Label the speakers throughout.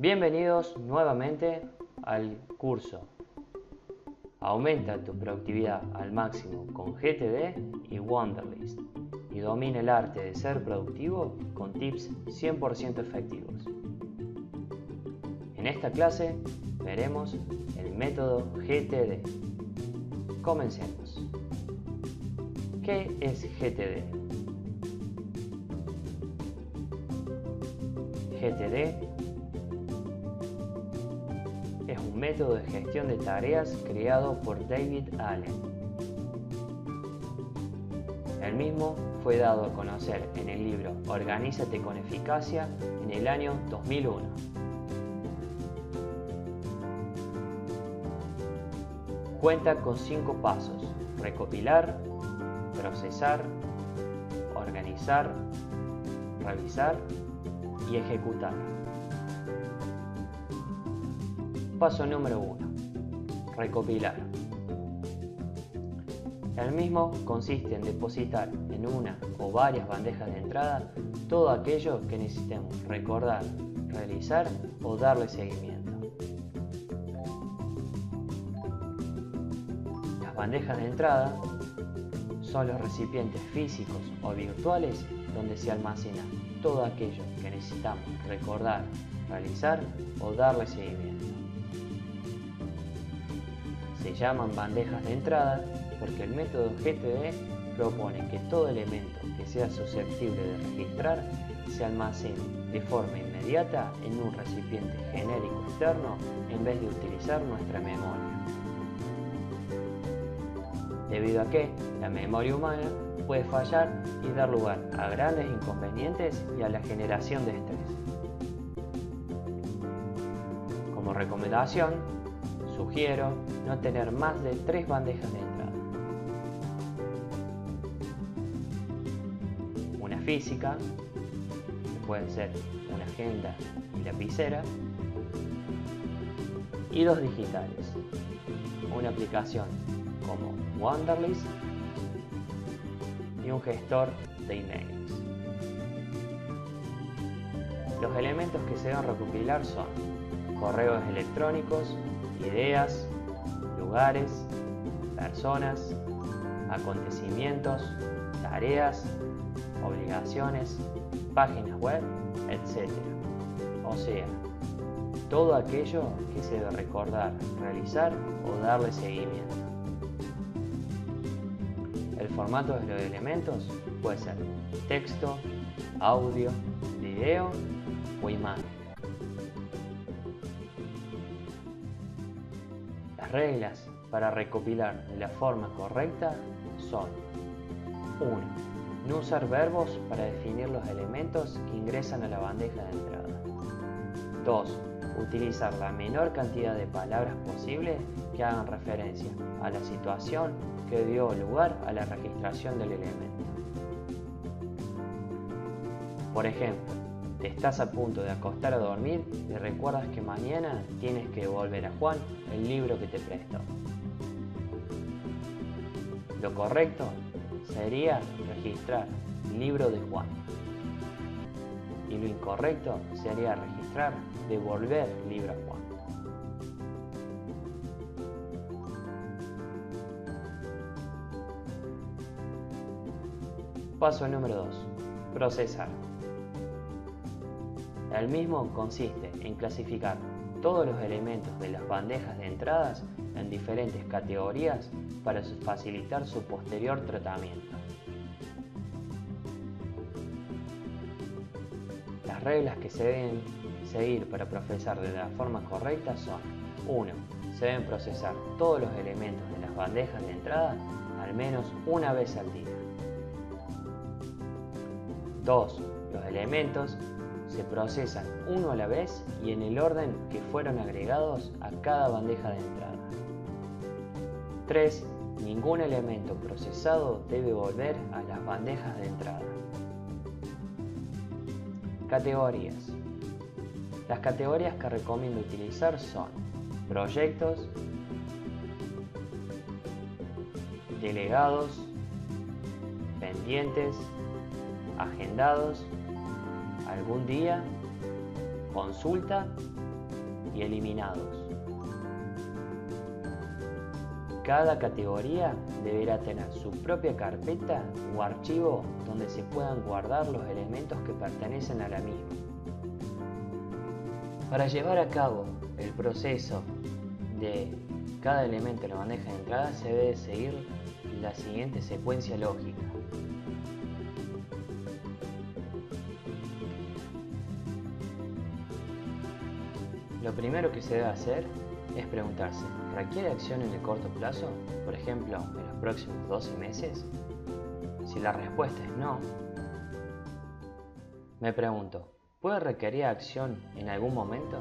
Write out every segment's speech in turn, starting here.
Speaker 1: Bienvenidos nuevamente al curso Aumenta tu productividad al máximo con GTD y Wunderlist y domina el arte de ser productivo con tips 100% efectivos. En esta clase veremos el método GTD. Comencemos. ¿Qué es GTD? GTD es un método de gestión de tareas creado por David Allen. El mismo fue dado a conocer en el libro Organízate con eficacia en el año 2001. Cuenta con 5 pasos: recopilar, procesar, organizar, revisar y ejecutar. Paso número 1. Recopilar. El mismo consiste en depositar en una o varias bandejas de entrada todo aquello que necesitemos recordar, realizar o darle seguimiento. Las bandejas de entrada son los recipientes físicos o virtuales donde se almacena todo aquello que necesitamos recordar, realizar o darle seguimiento. Se llaman bandejas de entrada porque el método GTD propone que todo elemento que sea susceptible de registrar se almacene de forma inmediata en un recipiente genérico externo en vez de utilizar nuestra memoria. Debido a que la memoria humana puede fallar y dar lugar a grandes inconvenientes y a la generación de estrés. Como recomendación, sugiero no tener más de 3 bandejas de entrada. Una física, que pueden ser una agenda y lapicera, y 2 digitales, una aplicación como Wunderlist y un gestor de emails. Los elementos que se deben recopilar son correos electrónicos, ideas, lugares, personas, acontecimientos, tareas, obligaciones, páginas web, etc. O sea, todo aquello que se debe recordar, realizar o darle seguimiento. El formato de los elementos puede ser texto, audio, video o imagen. Las reglas para recopilar de la forma correcta son: 1. No usar verbos para definir los elementos que ingresan a la bandeja de entrada. 2. Utilizar la menor cantidad de palabras posible que hagan referencia a la situación que dio lugar a la registración del elemento. Por ejemplo, te estás a punto de acostar a dormir y recuerdas que mañana tienes que devolver a Juan el libro que te prestó. Lo correcto sería registrar libro de Juan. Y lo incorrecto sería registrar devolver libro a Juan. Paso número 2. Procesar. El mismo consiste en clasificar todos los elementos de las bandejas de entradas en diferentes categorías para facilitar su posterior tratamiento. Las reglas que se deben seguir para procesar de la forma correcta son: 1. Se deben procesar todos los elementos de las bandejas de entrada al menos una vez al día. 2. Los elementos se procesan uno a la vez y en el orden que fueron agregados a cada bandeja de entrada. 3. Ningún elemento procesado debe volver a las bandejas de entrada. Categorías. Las categorías que recomiendo utilizar son: proyectos, delegados, pendientes, agendados, algún día, consulta y eliminados. Cada categoría deberá tener su propia carpeta o archivo donde se puedan guardar los elementos que pertenecen a la misma. Para llevar a cabo el proceso de cada elemento en la bandeja de entrada se debe seguir la siguiente secuencia lógica. Lo primero que se debe hacer es preguntarse, ¿requiere acción en el corto plazo? Por ejemplo, en los próximos 12 meses. Si la respuesta es no, me pregunto, ¿puede requerir acción en algún momento?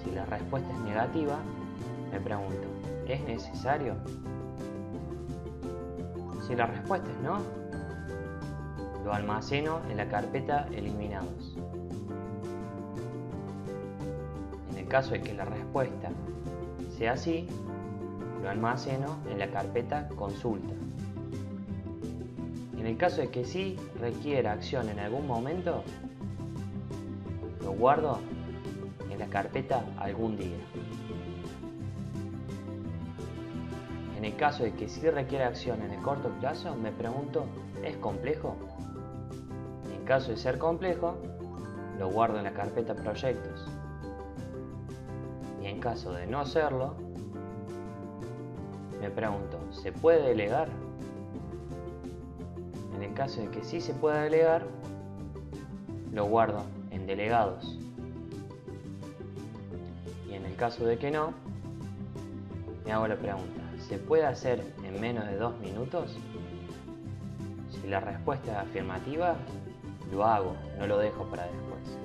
Speaker 1: Si la respuesta es negativa, me pregunto, ¿es necesario? Si la respuesta es no, lo almaceno en la carpeta eliminados. En el caso de que la respuesta sea así, lo almaceno en la carpeta consulta. En el caso de que sí requiera acción en algún momento, lo guardo en la carpeta algún día. En el caso de que sí requiera acción en el corto plazo, me pregunto, ¿es complejo? En caso de ser complejo, lo guardo en la carpeta proyectos. Y en caso de no serlo, me pregunto, ¿se puede delegar? En el caso de que sí se pueda delegar, lo guardo en delegados. Y en el caso de que no, me hago la pregunta, ¿se puede hacer en menos de 2 minutos? Si la respuesta es afirmativa, lo hago, no lo dejo para después.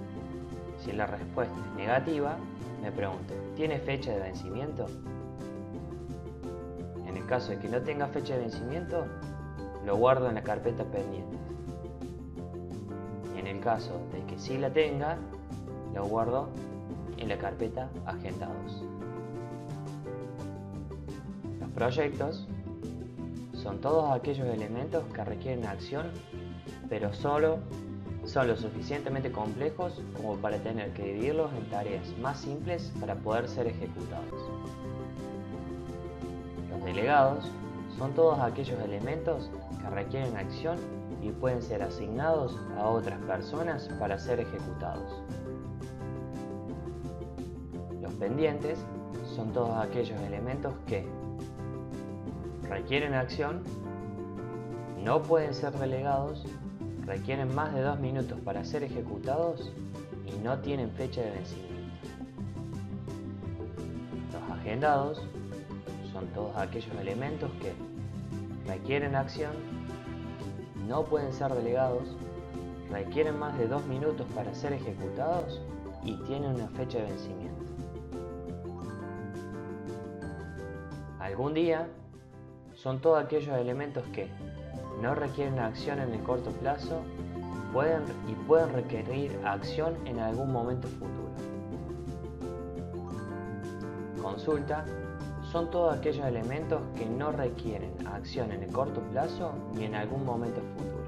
Speaker 1: Si la respuesta es negativa, me pregunto, ¿tiene fecha de vencimiento? En el caso de que no tenga fecha de vencimiento, lo guardo en la carpeta pendientes. Y en el caso de que sí la tenga, lo guardo en la carpeta agendados. Los proyectos son todos aquellos elementos que requieren acción, pero solo son lo suficientemente complejos como para tener que dividirlos en tareas más simples para poder ser ejecutados. Los delegados son todos aquellos elementos que requieren acción y pueden ser asignados a otras personas para ser ejecutados. Los pendientes son todos aquellos elementos que requieren acción, no pueden ser delegados, requieren más de 2 minutos para ser ejecutados y no tienen fecha de vencimiento. Los agendados son todos aquellos elementos que requieren acción, no pueden ser delegados, requieren más de 2 minutos para ser ejecutados y tienen una fecha de vencimiento. Algún día son todos aquellos elementos que no requieren acción en el corto plazo pueden requerir acción en algún momento futuro. Consulta son todos aquellos elementos que no requieren acción en el corto plazo ni en algún momento futuro.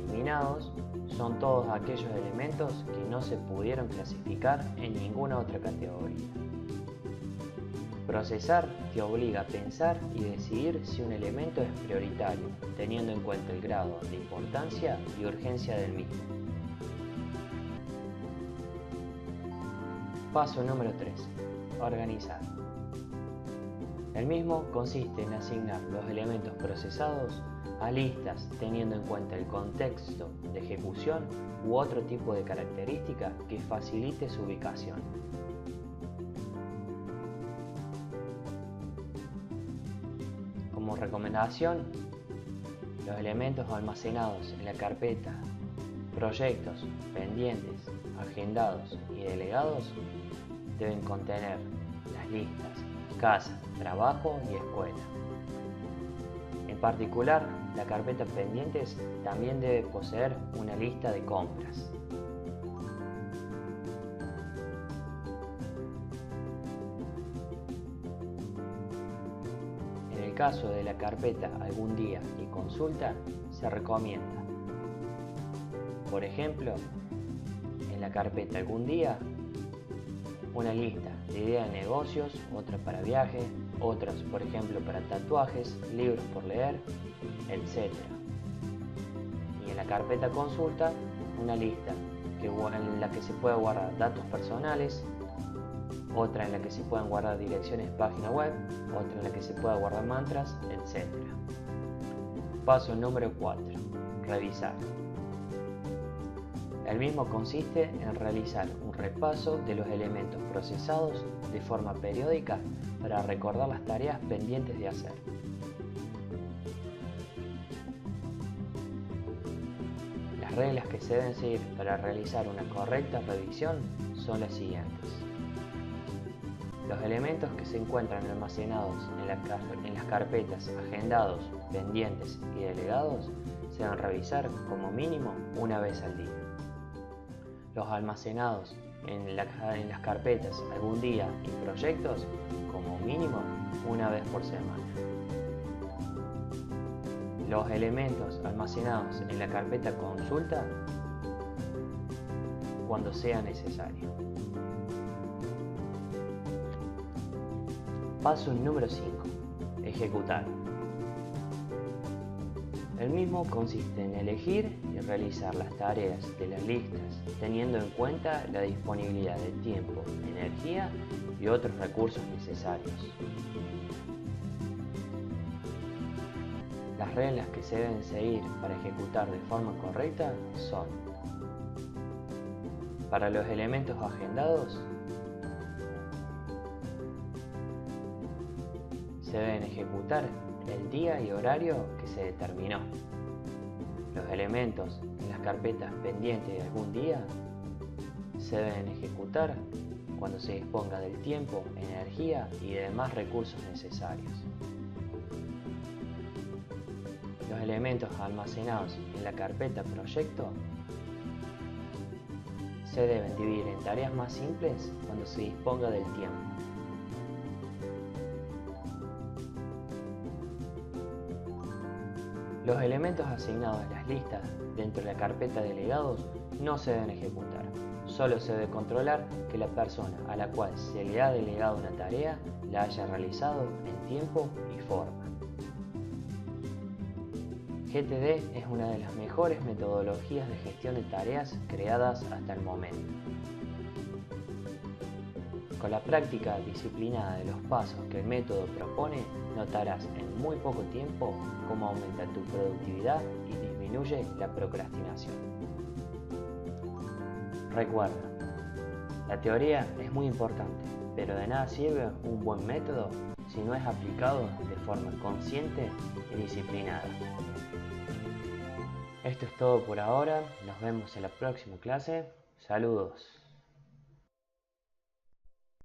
Speaker 1: Eliminados son todos aquellos elementos que no se pudieron clasificar en ninguna otra categoría. Procesar te obliga a pensar y decidir si un elemento es prioritario, teniendo en cuenta el grado de importancia y urgencia del mismo. Paso número 3. Organizar. El mismo consiste en asignar los elementos procesados a listas teniendo en cuenta el contexto de ejecución u otro tipo de característica que facilite su ubicación. Como recomendación, los elementos almacenados en la carpeta proyectos, pendientes, agendados y delegados deben contener las listas casa, trabajo y escuela. En particular, la carpeta pendientes también debe poseer una lista de compras. En el caso de la carpeta algún día y consulta, se recomienda, por ejemplo, en la carpeta algún día una lista de ideas de negocios, otra para viajes, otras por ejemplo para tatuajes, libros por leer, etc. Y en la carpeta consulta una lista en la que se puede guardar datos personales, otra en la que se pueden guardar direcciones de página web, otra en la que se pueda guardar mantras, etc. Paso número 4. Revisar. El mismo consiste en realizar un repaso de los elementos procesados de forma periódica para recordar las tareas pendientes de hacer. Las reglas que se deben seguir para realizar una correcta revisión son las siguientes. Los elementos que se encuentran almacenados en las carpetas agendados, pendientes y delegados se deben revisar como mínimo una vez al día. Los almacenados en las carpetas algún día y proyectos como mínimo una vez por semana. Los elementos almacenados en la carpeta consulta cuando sea necesario. Paso número 5. Ejecutar. El mismo consiste en elegir y realizar las tareas de las listas, teniendo en cuenta la disponibilidad de tiempo, energía y otros recursos necesarios. Las reglas que se deben seguir para ejecutar de forma correcta son: para los elementos agendados, se deben ejecutar el día y horario que se determinó. Los elementos en las carpetas pendientes de algún día se deben ejecutar cuando se disponga del tiempo, energía y demás recursos necesarios. Los elementos almacenados en la carpeta proyecto se deben dividir en tareas más simples cuando se disponga del tiempo. Los elementos asignados a las listas dentro de la carpeta delegados no se deben ejecutar. Solo se debe controlar que la persona a la cual se le ha delegado una tarea la haya realizado en tiempo y forma. GTD es una de las mejores metodologías de gestión de tareas creadas hasta el momento. Con la práctica disciplinada de los pasos que el método propone, notarás en muy poco tiempo cómo aumenta tu productividad y disminuye la procrastinación. Recuerda, la teoría es muy importante, pero de nada sirve un buen método si no es aplicado de forma consciente y disciplinada. Esto es todo por ahora, nos vemos en la próxima clase. Saludos.